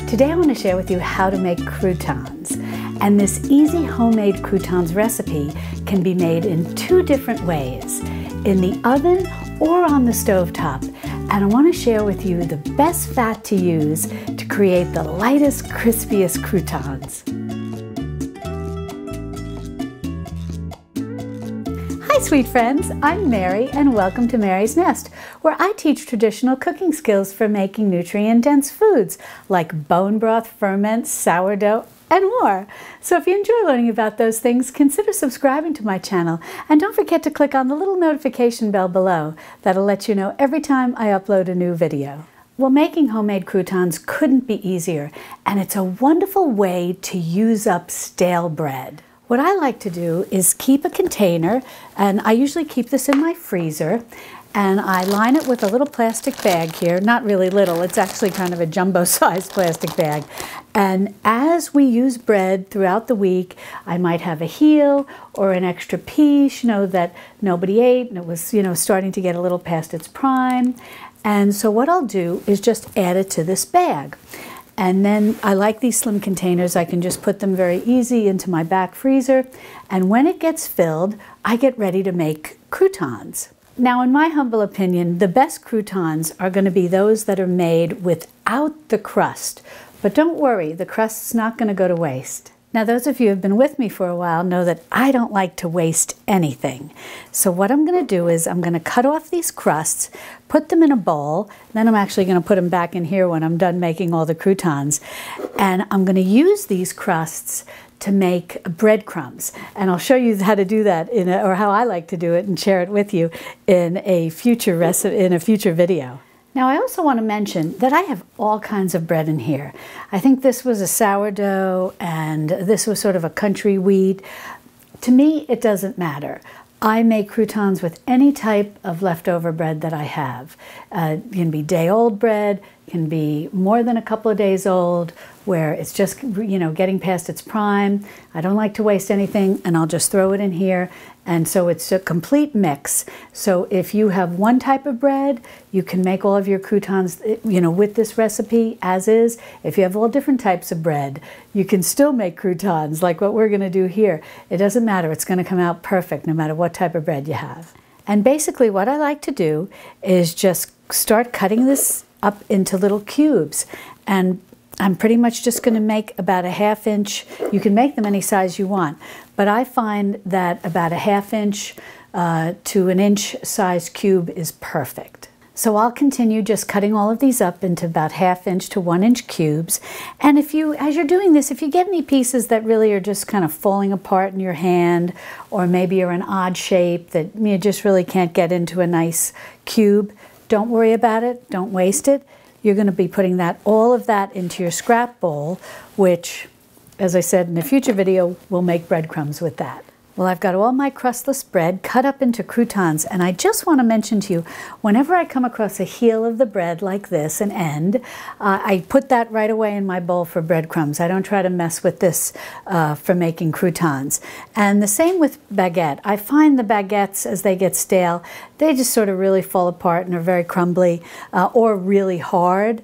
Today I want to share with you how to make croutons. And this easy homemade croutons recipe can be made in two different ways, in the oven or on the stovetop. And I want to share with you the best fat to use to create the lightest, crispiest croutons. Hi sweet friends, I'm Mary and welcome to Mary's Nest, where I teach traditional cooking skills for making nutrient-dense foods like bone broth, ferments, sourdough, and more. So if you enjoy learning about those things, consider subscribing to my channel and don't forget to click on the little notification bell below. That'll let you know every time I upload a new video. Well, making homemade croutons couldn't be easier, and it's a wonderful way to use up stale bread. What I like to do is keep a container, and I usually keep this in my freezer, and I line it with a little plastic bag here, not really little, it's actually kind of a jumbo-sized plastic bag. And as we use bread throughout the week, I might have a heel or an extra piece, that nobody ate and it was, starting to get a little past its prime. And so what I'll do is just add it to this bag. And then I like these slim containers. I can just put them very easy into my back freezer. And when it gets filled, I get ready to make croutons. Now, in my humble opinion, the best croutons are going to be those that are made without the crust. But don't worry, the crust's not going to go to waste. Now, those of you who have been with me for a while know that I don't like to waste anything. So what I'm going to do is I'm going to cut off these crusts, put them in a bowl, then I'm actually going to put them back in here when I'm done making all the croutons. And I'm going to use these crusts to make breadcrumbs. And I'll show you how to do that, or how I like to do it, and share it with you in a future video. Now, I also want to mention that I have all kinds of bread in here. I think this was a sourdough, and this was sort of a country wheat. To me, it doesn't matter. I make croutons with any type of leftover bread that I have. It can be day-old bread, can be more than a couple of days old, where it's just, getting past its prime. I don't like to waste anything, and I'll just throw it in here. And so it's a complete mix. So if you have one type of bread, you can make all of your croutons, with this recipe as is. If you have all different types of bread, you can still make croutons like what we're gonna do here. It doesn't matter, it's gonna come out perfect no matter what type of bread you have. And basically what I like to do is just start cutting this up into little cubes. And I'm pretty much just going to make about a 1/2 inch. You can make them any size you want, but I find that about a 1/2 inch to an inch size cube is perfect. So I'll continue just cutting all of these up into about 1/2 inch to 1 inch cubes. And as you're doing this, if you get any pieces that really are just kind of falling apart in your hand, or maybe are an odd shape that you just really can't get into a nice cube, don't worry about it, don't waste it. You're going to be putting all of that into your scrap bowl, which, as I said in a future video, we'll make breadcrumbs with that. Well, I've got all my crustless bread cut up into croutons, and I just want to mention to you, whenever I come across a heel of the bread like this, an end, I put that right away in my bowl for breadcrumbs. I don't try to mess with this for making croutons. And the same with baguette. I find the baguettes, as they get stale, they just sort of really fall apart and are very crumbly or really hard.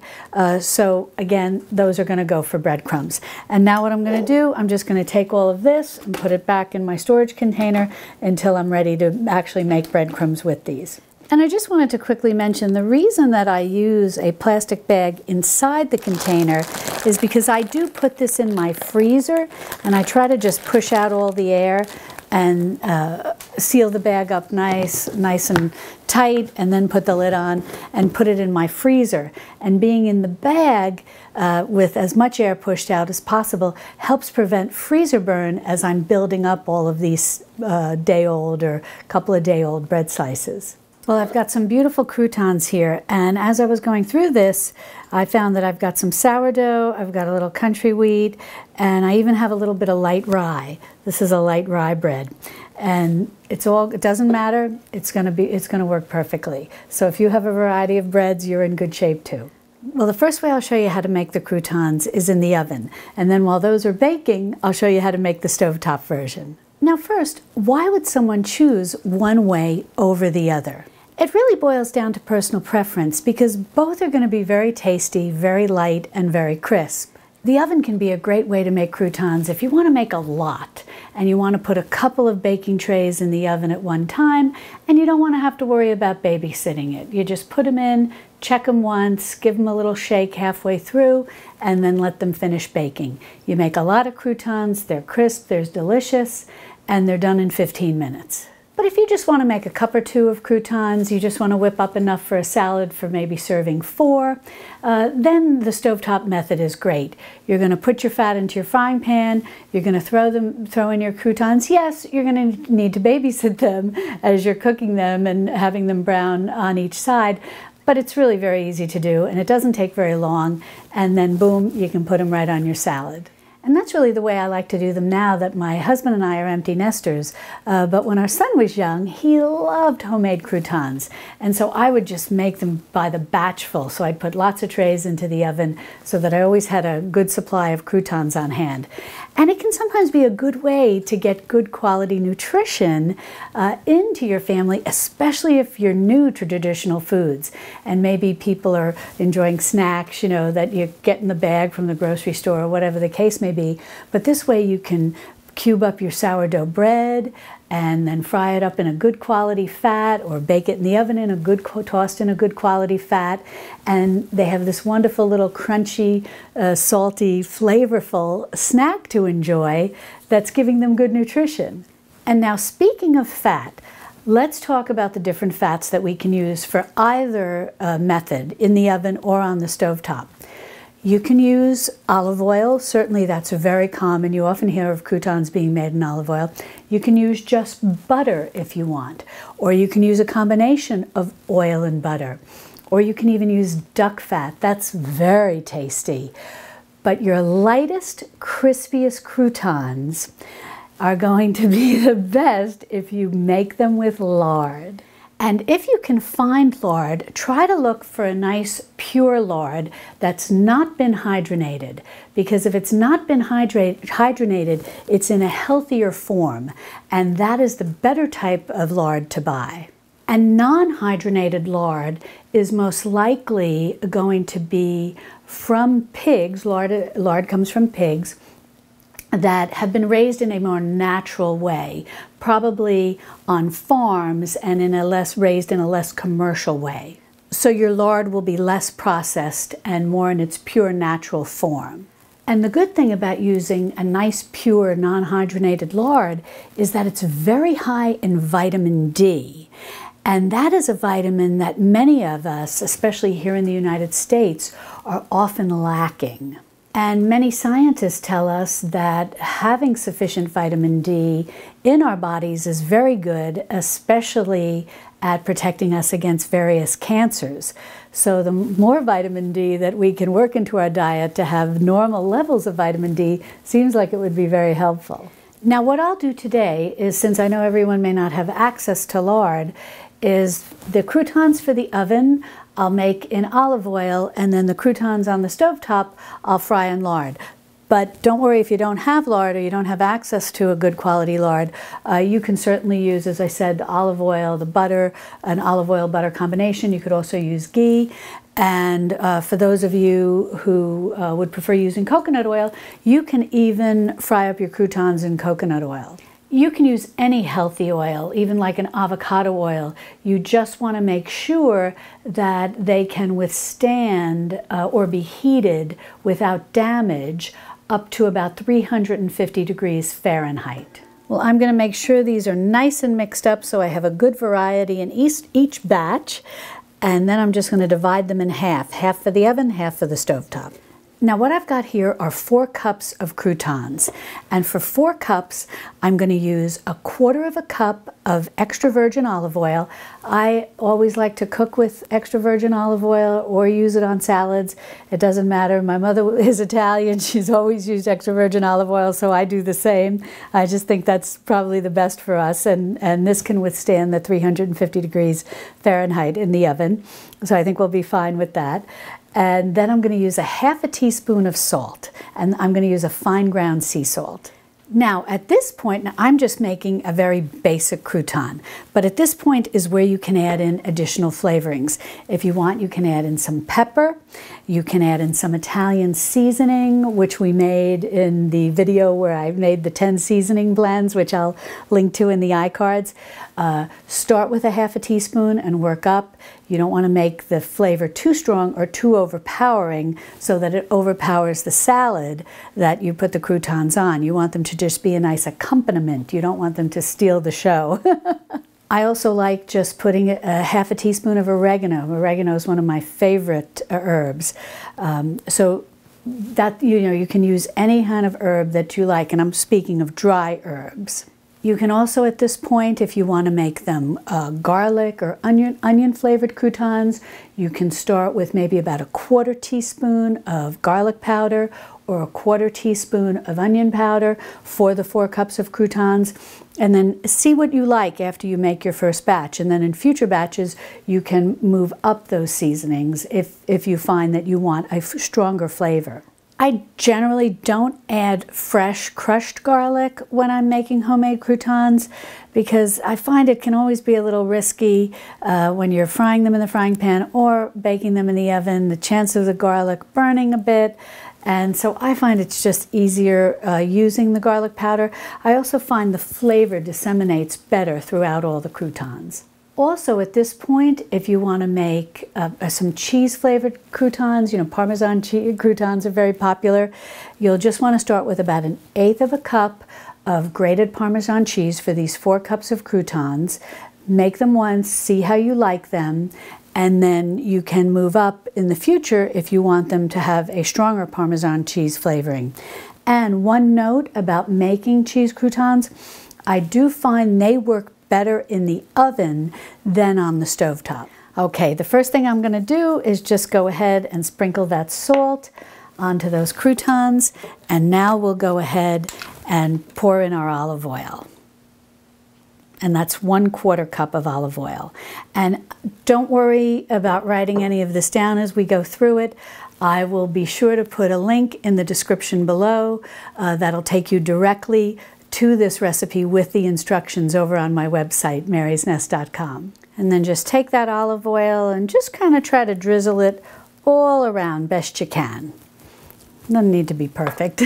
So again, those are going to go for breadcrumbs. And now what I'm going to do, I'm just going to take all of this and put it back in my storage container until I'm ready to actually make breadcrumbs with these. And I just wanted to quickly mention the reason that I use a plastic bag inside the container is because I do put this in my freezer, and I try to just push out all the air and seal the bag up nice and tight, and then put the lid on and put it in my freezer. And being in the bag with as much air pushed out as possible helps prevent freezer burn as I'm building up all of these day-old or couple of day-old bread slices. Well, I've got some beautiful croutons here, and as I was going through this, I found that I've got some sourdough, I've got a little country wheat, and I even have a little bit of light rye. This is a light rye bread. And it doesn't matter, it's gonna work perfectly. So if you have a variety of breads, you're in good shape too. Well, the first way I'll show you how to make the croutons is in the oven. And then while those are baking, I'll show you how to make the stovetop version. Now first, why would someone choose one way over the other? It really boils down to personal preference because both are going to be very tasty, very light, and very crisp. The oven can be a great way to make croutons if you want to make a lot and you want to put a couple of baking trays in the oven at one time and you don't want to have to worry about babysitting it. You just put them in, check them once, give them a little shake halfway through, and then let them finish baking. You make a lot of croutons, they're crisp, they're delicious, and they're done in 15 minutes. But if you just want to make a cup or two of croutons, you just want to whip up enough for a salad for maybe serving 4, then the stovetop method is great. You're going to put your fat into your frying pan, you're going to throw in your croutons. Yes, you're going to need to babysit them as you're cooking them and having them brown on each side, but it's really very easy to do and it doesn't take very long, and then boom, you can put them right on your salad. And that's really the way I like to do them now that my husband and I are empty nesters. But when our son was young, he loved homemade croutons. And so I would just make them by the batchful. So I'd put lots of trays into the oven so that I always had a good supply of croutons on hand. And it can sometimes be a good way to get good quality nutrition into your family, especially if you're new to traditional foods. And maybe people are enjoying snacks, you know, that you get in the bag from the grocery store or whatever the case may be. But this way you can cube up your sourdough bread and then fry it up in a good quality fat or bake it in the oven in a good, tossed in a good quality fat. And they have this wonderful little crunchy, salty, flavorful snack to enjoy that's giving them good nutrition. And now speaking of fat, let's talk about the different fats that we can use for either method in the oven or on the stovetop. You can use olive oil. Certainly that's very common. You often hear of croutons being made in olive oil. You can use just butter if you want, or you can use a combination of oil and butter, or you can even use duck fat. That's very tasty. But your lightest, crispiest croutons are going to be the best if you make them with lard. And if you can find lard, try to look for a nice pure lard that's not been hydrogenated, because if it's not been hydrogenated, it's in a healthier form, and that is the better type of lard to buy. And non-hydrogenated lard is most likely going to be from pigs. Lard comes from pigs that have been raised in a more natural way, probably on farms and raised in a less commercial way. So your lard will be less processed and more in its pure natural form. And the good thing about using a nice pure non-hydrogenated lard is that it's very high in vitamin D. And that is a vitamin that many of us, especially here in the United States, are often lacking. And many scientists tell us that having sufficient vitamin D in our bodies is very good, especially at protecting us against various cancers. So the more vitamin D that we can work into our diet to have normal levels of vitamin D seems like it would be very helpful. Now what I'll do today is, since I know everyone may not have access to lard, is the croutons for the oven I'll make in olive oil, and then the croutons on the stovetop I'll fry in lard. But don't worry if you don't have lard or you don't have access to a good quality lard. You can certainly use, as I said, the olive oil, the butter, an olive oil butter combination. You could also use ghee. And for those of you who would prefer using coconut oil, you can even fry up your croutons in coconut oil. You can use any healthy oil, even like an avocado oil. You just want to make sure that they can withstand or be heated without damage up to about 350 degrees Fahrenheit. Well, I'm going to make sure these are nice and mixed up so I have a good variety in each batch, and then I'm just going to divide them in half for the oven, half for the stovetop. Now what I've got here are 4 cups of croutons, and for 4 cups I'm going to use 1/4 cup of extra virgin olive oil. I always like to cook with extra virgin olive oil or use it on salads. It doesn't matter. My mother is Italian. She's always used extra virgin olive oil, so I do the same. I just think that's probably the best for us, and this can withstand the 350 degrees Fahrenheit in the oven, so I think we'll be fine with that. And then I'm going to use 1/2 teaspoon of salt, and I'm going to use a fine ground sea salt. Now at this point, now I'm just making a very basic crouton, but at this point is where you can add in additional flavorings. If you want, you can add in some pepper, you can add in some Italian seasoning, which we made in the video where I made the 10 seasoning blends, which I'll link to in the iCards. Start with a half a teaspoon and work up. You don't want to make the flavor too strong or too overpowering so that it overpowers the salad that you put the croutons on. You want them to just be a nice accompaniment. You don't want them to steal the show. I also like just putting a half a teaspoon of oregano. Oregano is one of my favorite herbs. So that, you can use any kind of herb that you like, and I'm speaking of dry herbs. You can also, at this point, if you want to make them garlic or onion flavored croutons, you can start with maybe about a 1/4 teaspoon of garlic powder or a 1/4 teaspoon of onion powder for the 4 cups of croutons, and then see what you like after you make your first batch. And then in future batches, you can move up those seasonings if you find that you want a stronger flavor. I generally don't add fresh crushed garlic when I'm making homemade croutons because I find it can always be a little risky when you're frying them in the frying pan or baking them in the oven. The chance of the garlic burning a bit, and so I find it's just easier using the garlic powder. I also find the flavor disseminates better throughout all the croutons. Also, at this point, if you want to make some cheese-flavored croutons, Parmesan cheese croutons are very popular, you'll just want to start with about 1/8 of a cup of grated Parmesan cheese for these 4 cups of croutons. Make them once, see how you like them, and then you can move up in the future if you want them to have a stronger Parmesan cheese flavoring. And one note about making cheese croutons, I do find they work better in the oven than on the stovetop. Okay, the first thing I'm going to do is just go ahead and sprinkle that salt onto those croutons, and now we'll go ahead and pour in our olive oil. And that's 1/4 cup of olive oil. And don't worry about writing any of this down as we go through it. I will be sure to put a link in the description below that'll take you directly to this recipe with the instructions over on my website, marysnest.com. And then just take that olive oil and just kind of try to drizzle it all around best you can. Doesn't need to be perfect,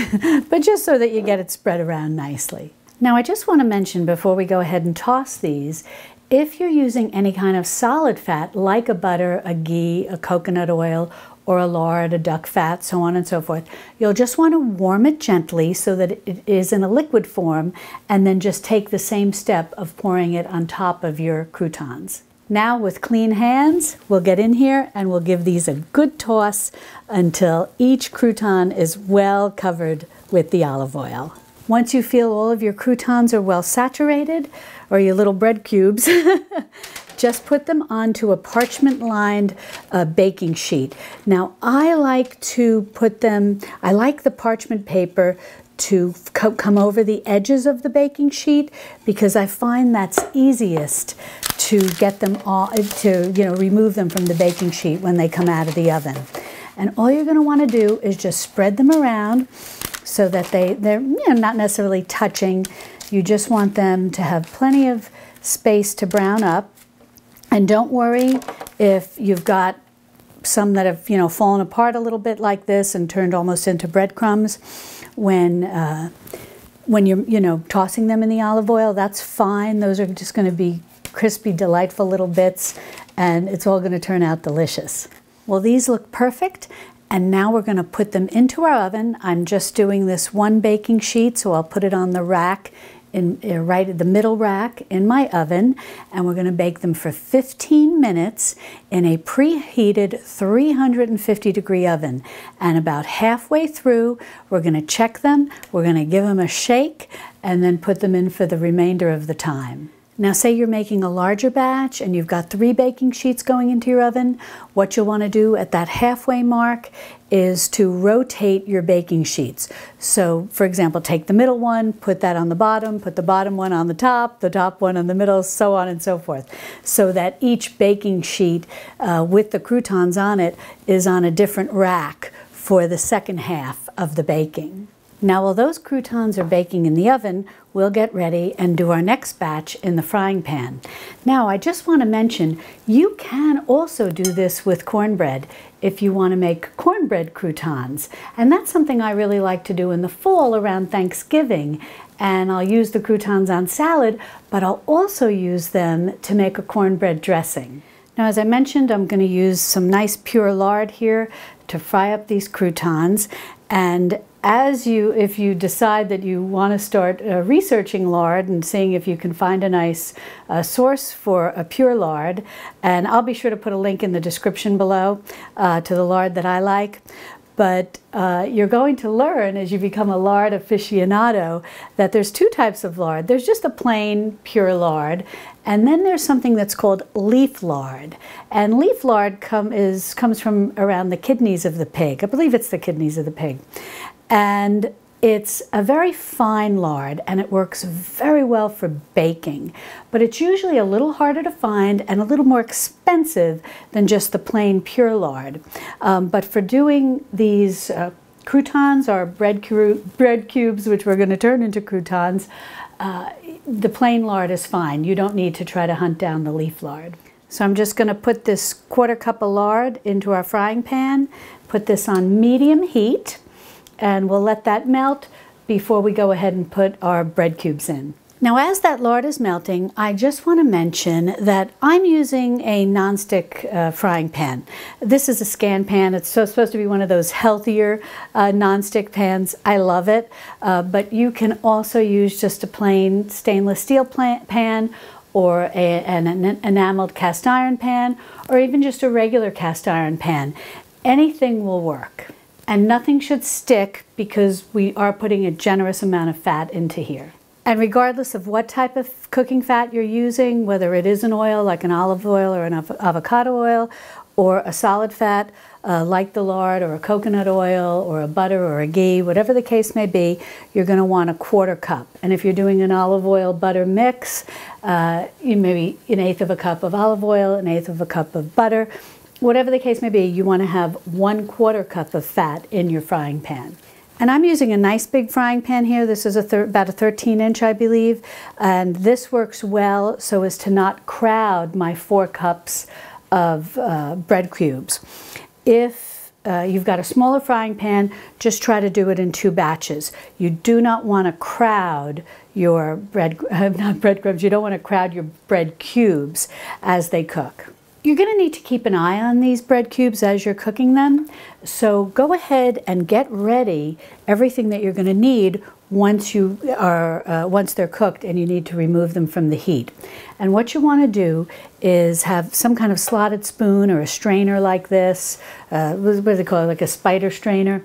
but just so that you get it spread around nicely. Now I just want to mention before we go ahead and toss these, if you're using any kind of solid fat like a butter, a ghee, a coconut oil, or a lard, a duck fat, so on and so forth, you'll just want to warm it gently so that it is in a liquid form, and then just take the same step of pouring it on top of your croutons. Now with clean hands, we'll get in here and we'll give these a good toss until each crouton is well covered with the olive oil. Once you feel all of your croutons are well saturated, or your little bread cubes, just put them onto a parchment-lined baking sheet. Now, I like to put them, I like the parchment paper to come over the edges of the baking sheet because I find that's easiest to get them all, to remove them from the baking sheet when they come out of the oven. And all you're going to want to do is just spread them around so that they're not necessarily touching. You just want them to have plenty of space to brown up. And don't worry if you've got some that have fallen apart a little bit like this and turned almost into breadcrumbs when you're tossing them in the olive oil. That's fine. Those are just going to be crispy, delightful little bits, and it's all going to turn out delicious. Well, these look perfect, and now we're going to put them into our oven. I'm just doing this one baking sheet, so I'll put it on the rack, right at the middle rack in my oven, and we're going to bake them for 15 minutes in a preheated 350-degree oven. And about halfway through, we're going to check them, we're going to give them a shake, and then put them in for the remainder of the time. Now say you're making a larger batch and you've got 3 baking sheets going into your oven. What you'll want to do at that halfway mark is to rotate your baking sheets. So for example, take the middle one, put that on the bottom, put the bottom one on the top one on the middle, so on and so forth. So that each baking sheet with the croutons on it is on a different rack for the second half of the baking. Now, while those croutons are baking in the oven, we'll get ready and do our next batch in the frying pan. Now, I just want to mention, you can also do this with cornbread if you want to make cornbread croutons. And that's something I really like to do in the fall around Thanksgiving. And I'll use the croutons on salad, but I'll also use them to make a cornbread dressing. Now, as I mentioned, I'm going to use some nice pure lard here to fry up these croutons. And if you decide that you want to start researching lard and seeing if you can find a nice source for a pure lard, and I'll be sure to put a link in the description below to the lard that I like. But you're going to learn as you become a lard aficionado that there's two types of lard. There's just a plain pure lard, and then there's something that's called leaf lard. And leaf lard comes from around the kidneys of the pig. I believe it's the kidneys of the pig. And it's a very fine lard, and it works very well for baking, but it's usually a little harder to find and a little more expensive than just the plain pure lard. But for doing these croutons, or bread cubes, which we're going to turn into croutons, the plain lard is fine. You don't need to try to hunt down the leaf lard. So I'm just going to put this 1/4 cup of lard into our frying pan, put this on medium heat, and we'll let that melt before we go ahead and put our bread cubes in. Now, as that lard is melting, I just want to mention that I'm using a nonstick frying pan. This is a Scan pan. It's supposed to be one of those healthier nonstick pans. I love it, but you can also use just a plain stainless steel pan, or an enameled cast iron pan, or even just a regular cast iron pan. Anything will work. And nothing should stick because we are putting a generous amount of fat into here. And regardless of what type of cooking fat you're using, whether it is an oil like an olive oil or an avocado oil, or a solid fat like the lard, or a coconut oil, or a butter, or a ghee, whatever the case may be, you're going to want a 1/4 cup. And if you're doing an olive oil butter mix, maybe 1/8 of a cup of olive oil, 1/8 of a cup of butter. Whatever the case may be, you want to have 1/4 cup of fat in your frying pan. And I'm using a nice big frying pan here. This is about a 13-inch, I believe. And this works well so as to not crowd my 4 cups of bread cubes. If you've got a smaller frying pan, just try to do it in 2 batches. You do not want to crowd your not breadcrumbs, you don't want to crowd your bread cubes as they cook. You're going to need to keep an eye on these bread cubes as you're cooking them. So go ahead and get ready everything that you're going to need once they're cooked and you need to remove them from the heat. And what you want to do is have some kind of slotted spoon or a strainer like this. What do they call it? Like a spider strainer.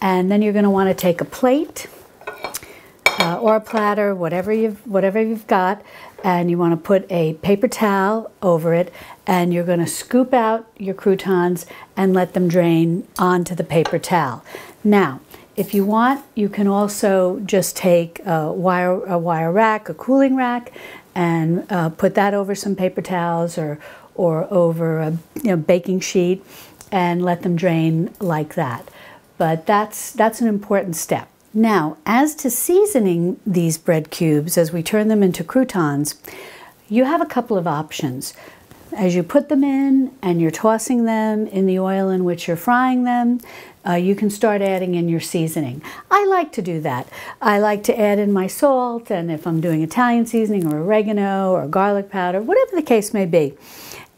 And then you're going to want to take a plate or a platter, whatever you've got, and you want to put a paper towel over it, and you're going to scoop out your croutons and let them drain onto the paper towel. Now, if you want, you can also just take a wire rack, a cooling rack, and put that over some paper towels or over a baking sheet and let them drain like that. But that's an important step. Now, as to seasoning these bread cubes as we turn them into croutons, you have a couple of options. As you put them in and you're tossing them in the oil in which you're frying them, you can start adding in your seasoning. I like to do that. I like to add in my salt, and if I'm doing Italian seasoning or oregano or garlic powder, whatever the case may be,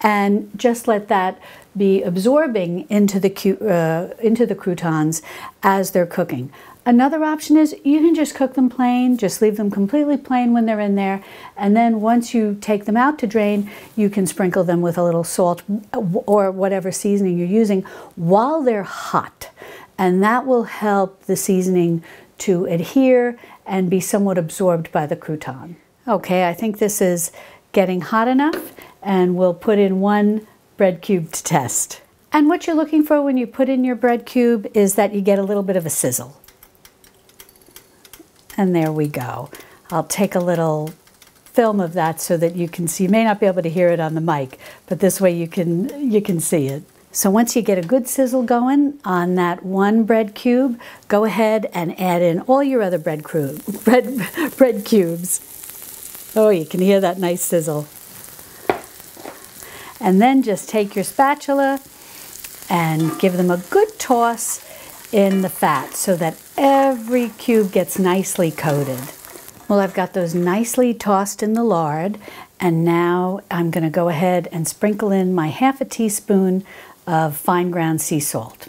and just let that be absorbing into the croutons as they're cooking. Another option is you can just cook them plain, just leave them completely plain when they're in there, and then once you take them out to drain, you can sprinkle them with a little salt or whatever seasoning you're using while they're hot. And that will help the seasoning to adhere and be somewhat absorbed by the crouton. Okay, I think this is getting hot enough, and we'll put in 1 bread cube to test. And what you're looking for when you put in your bread cube is that you get a little bit of a sizzle. And there we go. I'll take a little film of that so that you can see. You may not be able to hear it on the mic, but this way you can see it. So once you get a good sizzle going on that one bread cube, go ahead and add in all your other bread cubes. Oh, you can hear that nice sizzle. And then just take your spatula and give them a good toss in the fat so that every cube gets nicely coated. Well, I've got those nicely tossed in the lard, and now I'm going to go ahead and sprinkle in my ½ teaspoon of fine ground sea salt.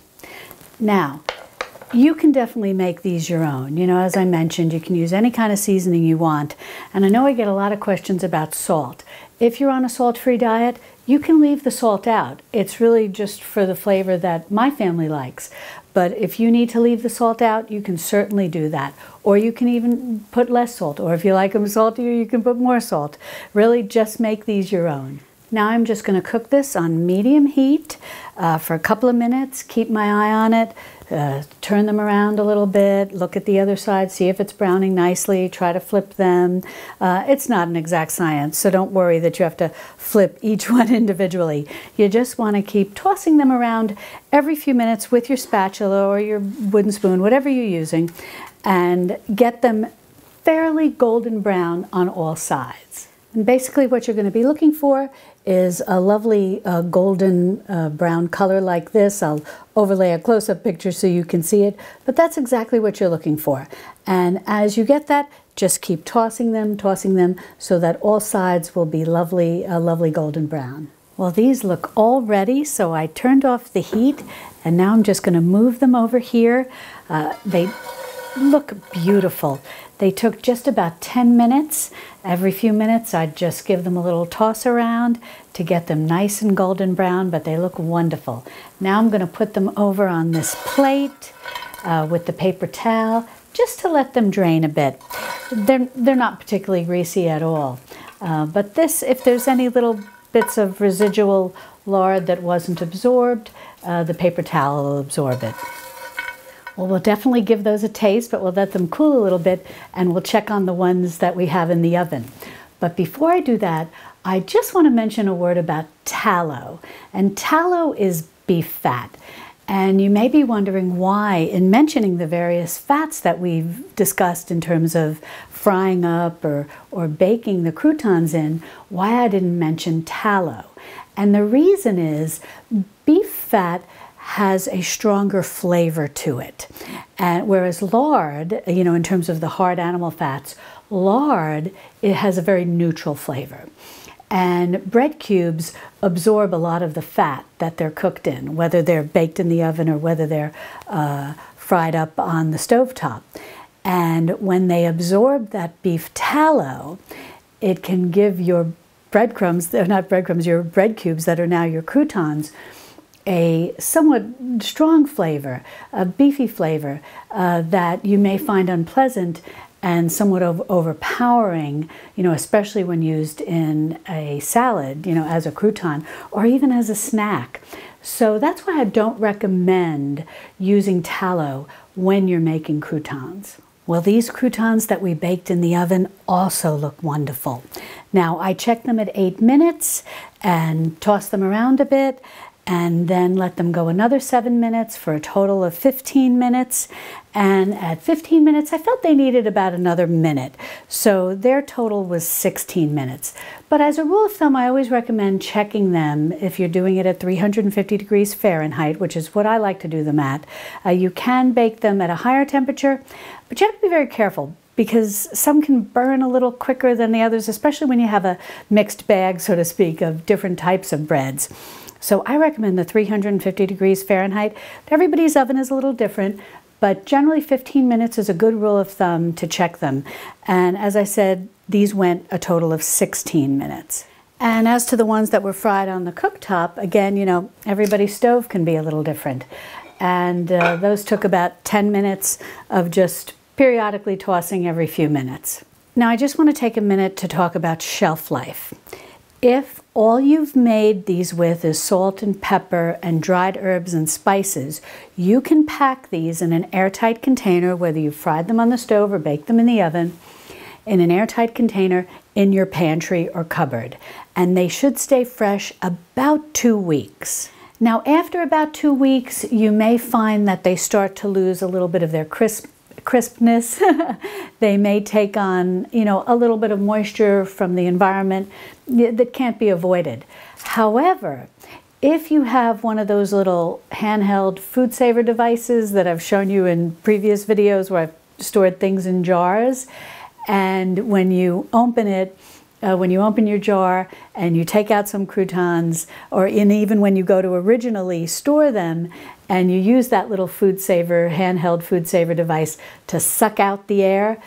Now, you can definitely make these your own. You know, as I mentioned, you can use any kind of seasoning you want. And I know I get a lot of questions about salt. If you're on a salt-free diet, you can leave the salt out. It's really just for the flavor that my family likes. But if you need to leave the salt out, you can certainly do that. Or you can even put less salt. Or if you like them saltier, you can put more salt. Really, just make these your own. Now I'm just going to cook this on medium heat for a couple of minutes. Keep my eye on it. Turn them around a little bit. Look at the other side. See if it's browning nicely. Try to flip them. It's not an exact science, so don't worry that you have to flip each one individually. You just want to keep tossing them around every few minutes with your spatula or your wooden spoon, whatever you're using, and get them fairly golden brown on all sides. And basically what you're going to be looking for is a lovely golden brown color like this. I'll overlay a close-up picture so you can see it, but that's exactly what you're looking for. And as you get that, just keep tossing them so that all sides will be lovely golden brown. Well, these look all ready, so I turned off the heat, and now I'm just going to move them over here. They look beautiful. They took just about 10 minutes. Every few minutes I'd just give them a little toss around to get them nice and golden brown, but they look wonderful. Now I'm going to put them over on this plate with the paper towel just to let them drain a bit. They're not particularly greasy at all. But this, if there's any little bits of residual lard that wasn't absorbed, the paper towel will absorb it. Well, we'll definitely give those a taste, but we'll let them cool a little bit, and we'll check on the ones that we have in the oven. But before I do that, I just want to mention a word about tallow. And tallow is beef fat. And you may be wondering why, in mentioning the various fats that we've discussed in terms of frying up or baking the croutons in, why I didn't mention tallow. And the reason is beef fat has a stronger flavor to it. And whereas lard, you know, in terms of the hard animal fats, lard, it has a very neutral flavor. And bread cubes absorb a lot of the fat that they're cooked in, whether they're baked in the oven or whether they're fried up on the stovetop. And when they absorb that beef tallow, it can give your breadcrumbs, they're not breadcrumbs, your bread cubes that are now your croutons, a somewhat strong flavor, a beefy flavor that you may find unpleasant and somewhat overpowering, you know, especially when used in a salad, you know, as a crouton or even as a snack. So that's why I don't recommend using tallow when you're making croutons. Well, these croutons that we baked in the oven also look wonderful. Now, I checked them at 8 minutes and tossed them around a bit, and then let them go another 7 minutes for a total of 15 minutes. And at 15 minutes, I felt they needed about another minute. So their total was 16 minutes. But as a rule of thumb, I always recommend checking them if you're doing it at 350 degrees Fahrenheit, which is what I like to do them at. You can bake them at a higher temperature, but you have to be very careful, because some can burn a little quicker than the others, especially when you have a mixed bag, so to speak, of different types of breads. So I recommend the 350 degrees Fahrenheit. Everybody's oven is a little different, but generally 15 minutes is a good rule of thumb to check them. And as I said, these went a total of 16 minutes. And as to the ones that were fried on the cooktop, again, you know, everybody's stove can be a little different. And those took about 10 minutes of just periodically tossing every few minutes. Now I just want to take a minute to talk about shelf life. If all you've made these with is salt and pepper and dried herbs and spices, you can pack these in an airtight container, whether you fried them on the stove or baked them in the oven, in an airtight container in your pantry or cupboard. And they should stay fresh about 2 weeks. Now, after about 2 weeks, you may find that they start to lose a little bit of their crispness. They may take on, a little bit of moisture from the environment that can't be avoided. However, if you have one of those little handheld food saver devices that I've shown you in previous videos where I've stored things in jars, and when you open it, when you open your jar and you take out some croutons, or even when you go to originally store them and you use that little handheld food saver device to suck out the air,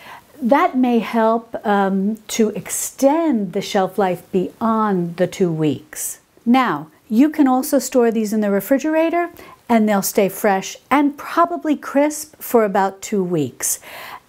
that may help to extend the shelf life beyond the 2 weeks. Now, you can also store these in the refrigerator and they'll stay fresh and probably crisp for about 2 weeks.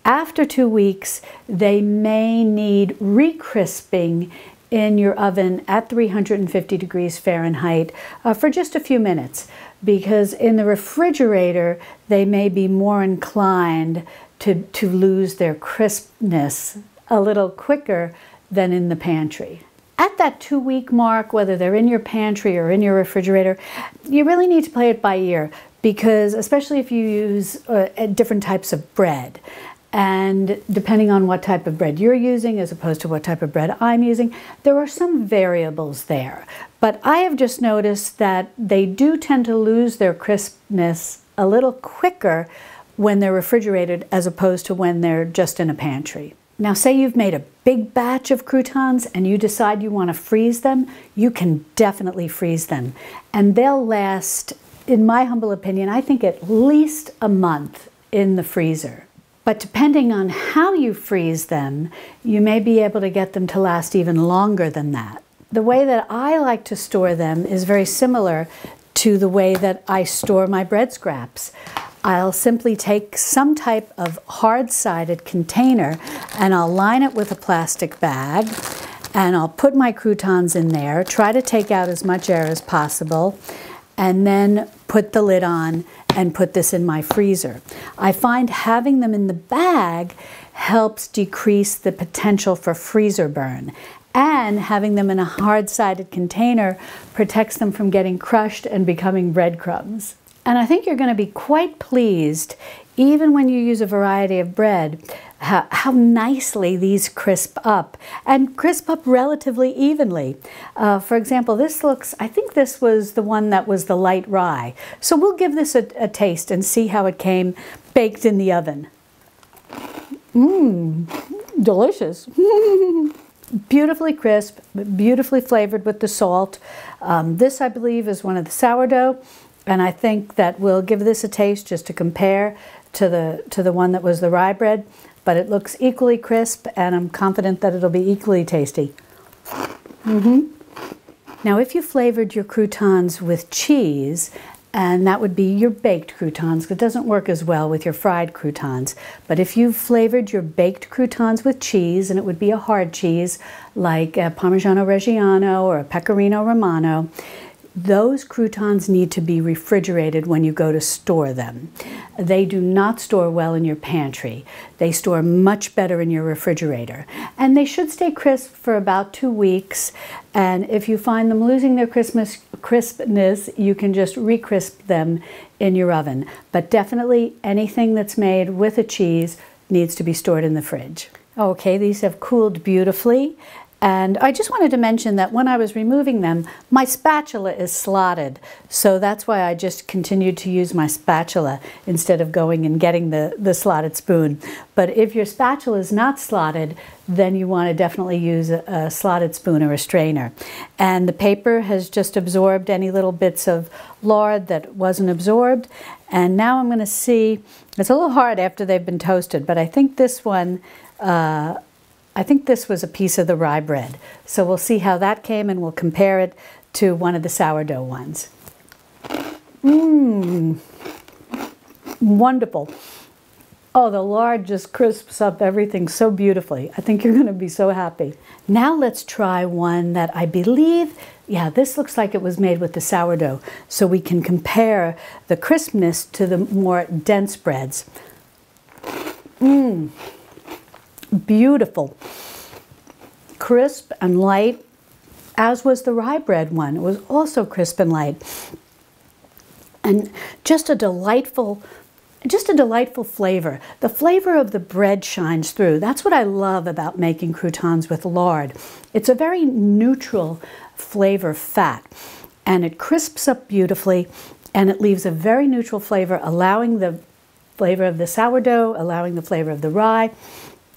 After 2 weeks, they may need re-crisping in your oven at 350 degrees Fahrenheit for just a few minutes, because in the refrigerator, they may be more inclined to lose their crispness a little quicker than in the pantry. At that 2-week mark, whether they're in your pantry or in your refrigerator, you really need to play it by ear, because especially if you use different types of bread, and depending on what type of bread you're using as opposed to what type of bread I'm using, there are some variables there. But I have just noticed that they do tend to lose their crispness a little quicker when they're refrigerated as opposed to when they're just in a pantry. Now, say you've made a big batch of croutons and you decide you want to freeze them, you can definitely freeze them. And they'll last, in my humble opinion, I think at least a month in the freezer. But depending on how you freeze them, you may be able to get them to last even longer than that. The way that I like to store them is very similar to the way that I store my bread scraps. I'll simply take some type of hard-sided container and I'll line it with a plastic bag, and I'll put my croutons in there, try to take out as much air as possible, and then put the lid on and put this in my freezer. I find having them in the bag helps decrease the potential for freezer burn, and having them in a hard-sided container protects them from getting crushed and becoming breadcrumbs. And I think you're going to be quite pleased, even when you use a variety of bread, how nicely these crisp up, and crisp up relatively evenly. For example, I think this was the one that was the light rye. So we'll give this a taste and see how it came baked in the oven. Delicious. Beautifully crisp, beautifully flavored with the salt. This, I believe, is one of the sourdough. And I think that we'll give this a taste just to compare to the one that was the rye bread. But it looks equally crisp, and I'm confident that it'll be equally tasty. Now, if you flavored your croutons with cheese, and that would be your baked croutons, it doesn't work as well with your fried croutons. But if you flavored your baked croutons with cheese, and it would be a hard cheese like a Parmigiano Reggiano or a Pecorino Romano, those croutons need to be refrigerated when you go to store them. They do not store well in your pantry. They store much better in your refrigerator. And they should stay crisp for about 2 weeks. And if you find them losing their crispness, you can just re-crisp them in your oven. But definitely anything that's made with a cheese needs to be stored in the fridge. Okay, these have cooled beautifully. And I just wanted to mention that when I was removing them, my spatula is slotted. So that's why I just continued to use my spatula instead of going and getting the slotted spoon. But if your spatula is not slotted, then you want to definitely use a slotted spoon or a strainer. And the paper has just absorbed any little bits of lard that wasn't absorbed. And now I'm going to see, it's a little hard after they've been toasted, but I think this one, I think this was a piece of the rye bread. So we'll see how that came, and we'll compare it to one of the sourdough ones. Wonderful. Oh, the lard just crisps up everything so beautifully. I think you're going to be so happy. Now let's try one that I believe, yeah, this looks like it was made with the sourdough. So we can compare the crispness to the more dense breads. Beautiful, crisp and light, as was the rye bread one. It was also crisp and light. and just a delightful flavor. The flavor of the bread shines through. That's what I love about making croutons with lard. It's a very neutral flavor fat, and it crisps up beautifully, and it leaves a very neutral flavor, allowing the flavor of the sourdough, allowing the flavor of the rye,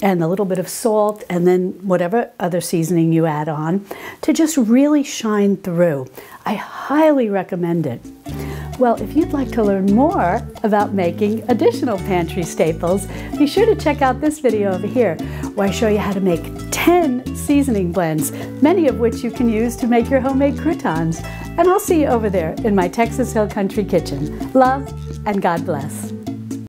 and a little bit of salt, and then whatever other seasoning you add on, to just really shine through. I highly recommend it. Well, if you'd like to learn more about making additional pantry staples, be sure to check out this video over here, where I show you how to make 10 seasoning blends, many of which you can use to make your homemade croutons. And I'll see you over there in my Texas Hill Country kitchen. Love and God bless.